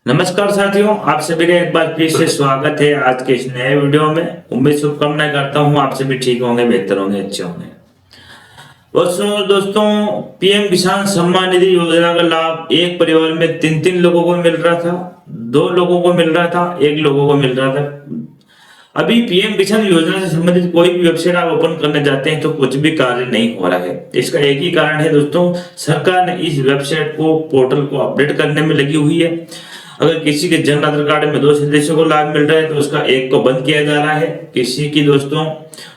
नमस्कार साथियों, आप सभी का एक बार फिर से स्वागत है आज के इस नए वीडियो में। उम्मीद शुभकामनाएं करता हूं आप सभी ठीक होंगे, बेहतर होंगे, अच्छे होंगे। दोस्तों, पीएम किसान सम्मान निधि योजना का लाभ एक परिवार में तीन तीन लोगों को मिल रहा था, दो लोगों को मिल रहा था, एक लोगों को मिल रहा था। अभी पीएम किसान योजना से संबंधित कोई भी वेबसाइट आप ओपन करने जाते हैं तो कुछ भी कार्य नहीं हो रहा है। इसका एक ही कारण है दोस्तों, सरकार ने इस वेबसाइट को, पोर्टल को अपडेट करने में लगी हुई है। अगर किसी के जन आधार कार्ड में दो सदस्यों को लाभ मिल रहा है तो उसका एक को बंद किया जा रहा है। किसी की दोस्तों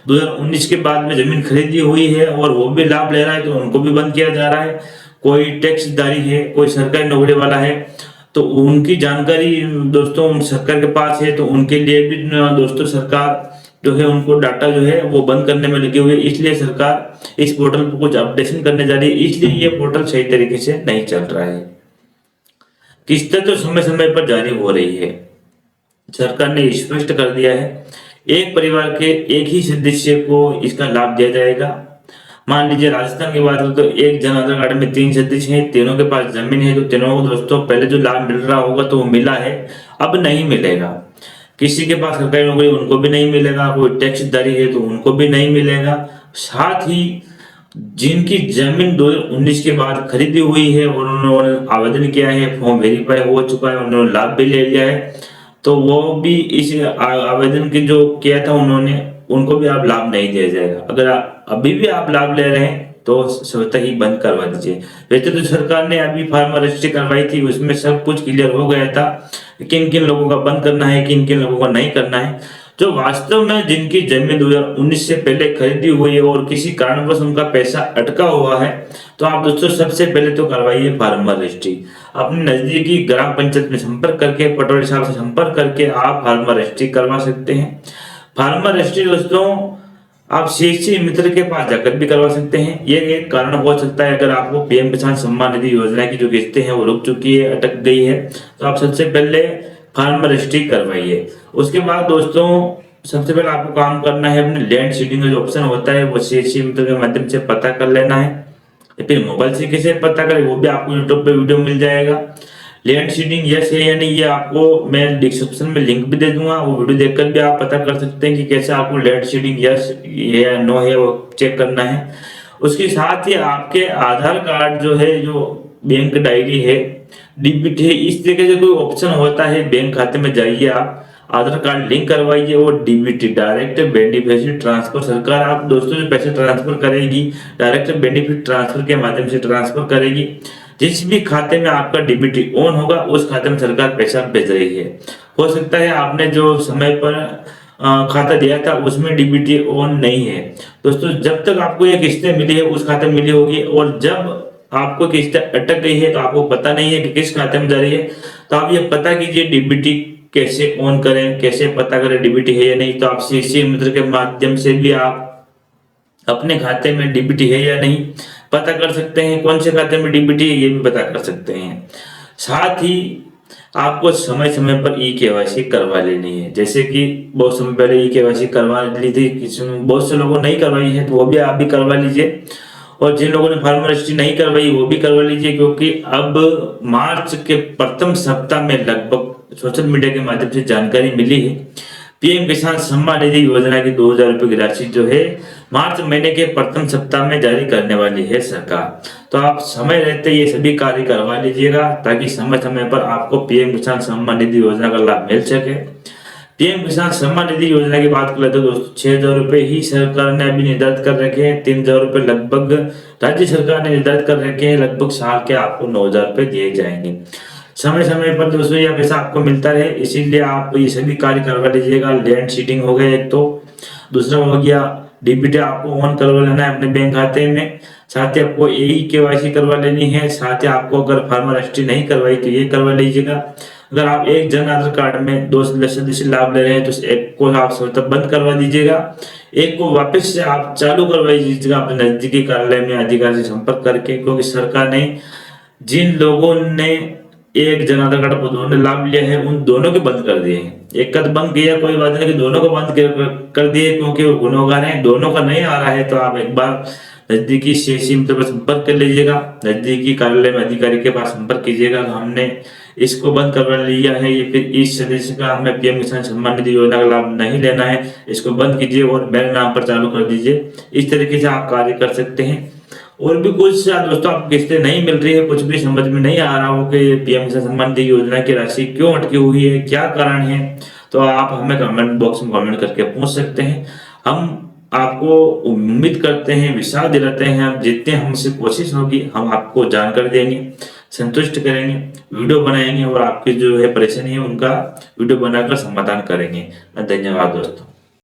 2019 के बाद में जमीन खरीदी हुई है और वो भी लाभ ले रहा है तो उनको भी बंद किया जा रहा है। कोई टैक्सदारी है, कोई सरकारी नौकरी वाला है तो उनकी जानकारी दोस्तों सरकार के पास है, तो उनके लिए भी दोस्तों सरकार जो है उनको डाटा जो है वो बंद करने में लगी हुई है। इसलिए सरकार इस पोर्टल पर कुछ अपडेशन करने जा रही है, इसलिए ये पोर्टल सही तरीके से नहीं चल रहा है। किस्तें तो समय समय पर जारी हो रही है। सरकार ने स्पष्ट कर दिया है एक परिवार के एक ही सदस्य को इसका लाभ दिया जाएगा। मान लीजिए राजस्थान की बात करें तो एक जन आधार कार्ड में तीन सदस्य हैं, तीनों के पास जमीन है, तो तीनों को दोस्तों पहले जो लाभ मिल रहा होगा तो वो मिला है, अब नहीं मिलेगा। किसी के पास सरकारी नौकरी उनको भी नहीं मिलेगा, कोई टैक्सदारी है तो उनको भी नहीं मिलेगा। साथ ही जिनकी जमीन 2019 के बाद खरीदी हुई है और उन्होंने आवेदन किया है, फॉर्म वेरीफाई हो चुका है, उन्होंने लाभ भी ले लिया है, तो वो भी इस आवेदन के जो किया था उन्होंने, उनको भी अब लाभ नहीं दिया जाएगा। अगर अभी भी आप लाभ ले रहे हैं तो स्वतः ही बंद करवा दीजिए। वैसे तो सरकार ने अभी फार्मर रजिस्ट्री करवाई थी, उसमें सब कुछ क्लियर हो गया था किन किन लोगों का बंद करना है, किन किन लोगों का नहीं करना है। जो वास्तव में जिनकी जमीन 2019 से पहले खरीदी हुई है और किसी कारणवश उनका पैसा अटका हुआ है, तो आप दोस्तों सबसे पहले तो करवाइए फार्मर रजिस्ट्री। अपने नजदीकी ग्राम पंचायत में संपर्क करके, पटवारी साहब से संपर्क करके आप फार्मर रजिस्ट्री करवा सकते हैं। फार्मर रजिस्ट्री दोस्तों आप सीएससी मित्र के पास जाकर भी करवा सकते हैं। ये एक कारण हो सकता है, अगर आपको पीएम किसान सम्मान निधि योजना की जो किस्तें हैं वो रुक चुकी है, अटक गई है, तो आप सबसे पहले फार्मर रजिस्ट्री करवाइए। उसके बाद दोस्तों सबसे पहले आपको काम करना है, अपने लैंड सीडिंग का जो ऑप्शन होता है वो सीएससी मित्र के माध्यम से पता कर लेना है। फिर मोबाइल से कैसे पता करें वो भी आपको यूट्यूब पे वीडियो मिल जाएगा। लैंड सीडिंग यस है या नहीं ये आपको मैं डिस्क्रिप्शन में लिंक भी दे दूंगा, वो वीडियो देखकर भी आप पता कर सकते हैं कि कैसे आपको लैंड सीडिंग यस या नो है वो चेक करना है। उसके साथ ही आपके आधार कार्ड जो है, जो बैंक डायरी है, डीबीटी है, इस तरीके से कोई ऑप्शन होता है, बैंक खाते में जाइए, आप आधार कार्ड लिंक करवाइए और डीबीटी डायरेक्ट बेनिफिशियरी ट्रांसफर सरकार आप दोस्तों जो पैसे ट्रांसफर करेगी डायरेक्ट बेनिफिट ट्रांसफर के माध्यम से ट्रांसफर करेगी। जिस भी खाते में आपका डीबीटी ऑन होगा उस खाते में सरकार पैसा भेज रही है। हो सकता है आपने जो समय पर खाता दिया था उसमें डीबीटी ऑन नहीं है दोस्तों, जब तक आपको ये किस्तें मिली है उस खाते में मिली होगी, और जब आपको किस्तें अटक गई है तो आपको पता नहीं है कि किस खाते में जा रही है, तो आप ये पता कीजिए डीबीटी कैसे ऑन करें, कैसे पता करें डीबीटी है या नहीं। तो आप सीएससी मित्र के माध्यम से भी आप अपने खाते में डीबीटी है या नहीं पता कर सकते हैं, कौन से खाते में डीबीटी है ये भी पता कर सकते हैं। साथ ही आपको समय समय पर ई केवाईसी करवा लेनी है, जैसे कि बहुत समय पहले ई केवाईसी करवा ली थी, बहुत से लोगों ने नहीं करवाई है, तो वो भी आप भी करवा लीजिए। और जिन लोगों ने फार्मर रजिस्ट्री नहीं करवाई वो भी करवा लीजिए, क्योंकि अब मार्च के प्रथम सप्ताह में लगभग सोशल मीडिया के माध्यम से जानकारी मिली है पीएम किसान सम्मान निधि योजना की 2000 रुपए की राशि जो है मार्च महीने के प्रथम सप्ताह में जारी करने वाली है सरकार। तो आप समय रहते ये सभी कार्य करवा लीजिएगा ताकि समय समय पर आपको पीएम किसान सम्मान निधि योजना का लाभ मिल सके। पीएम किसान सम्मान निधि योजना की बात करें तो दोस्तों 6000 रुपए ही सरकार ने अभी निर्धारित कर रखे हैं, 3000 रुपए लगभग राज्य सरकार ने निर्धारित कर रखे हैं, लगभग साल के आपको 9000 रुपए दिए जाएंगे। समय समय पर दोस्तों यह पैसा आपको मिलता रहे, इसीलिए आप ये सभी कार्य करवा लीजिएगा। लैंड सीडिंग हो गया एक, तो दूसरा हो गया डीबीटी आपको ऑन करवा लेना है अपने बैंक खाते में, साथ ही आपको ई केवाईसी करवा लेनी है। साथ ही आपको अगर फार्मर रजिस्ट्री नहीं करवाई तो ये करवा लीजिएगा। अगर आप एक जन आधार कार्ड में दो सदस्य लाभ ले रहे हैं तो एक को आप स्वतः बंद करवा दीजिएगा, एक को वापस से आप चालू करवा दीजिएगा अपने नजदीकी कार्यालय में अधिकारी से संपर्क करके, क्योंकि सरकार ने जिन लोगों ने एक जन आधार कार्ड दोनों लाभ लिया है उन दोनों के बंद कर दिए हैं। एक का तो बंद किया कोई बात नहीं, दोनों को बंद कर दिए क्योंकि वो गुनहगार हैं, दोनों का नहीं आ रहा है। तो आप एक बार नजदीकी सीएससी मित्र पर संपर्क कर लीजिएगा, नजदीकी कार्यालय में अधिकारी के पास संपर्क कीजिएगा। हमने इसको बंद करवा लिया है, ये फिर इस सदस्य का हमें पीएम किसान सम्मान निधि योजना का लाभ नहीं लेना है, इसको बंद कीजिए और मेरे नाम पर चालू कर दीजिए। इस तरीके से आप कार्य कर सकते हैं। और भी कुछ दोस्तों आपको किस्तें नहीं मिल रही है, कुछ भी समझ में नहीं आ रहा हो कि पीएम किसान सम्मान निधि योजना की राशि क्यों अटकी हुई है, क्या कारण है, तो आप हमें कमेंट बॉक्स में कमेंट करके पूछ सकते हैं। हम आपको उम्मीद करते हैं, विश्वास दिलाते हैं, आप जितने हमसे कोशिश होगी हम आपको जानकारी देंगे, संतुष्ट करेंगे, वीडियो बनाएंगे और आपकी जो है परेशानी है उनका वीडियो बनाकर समाधान करेंगे। धन्यवाद दोस्तों।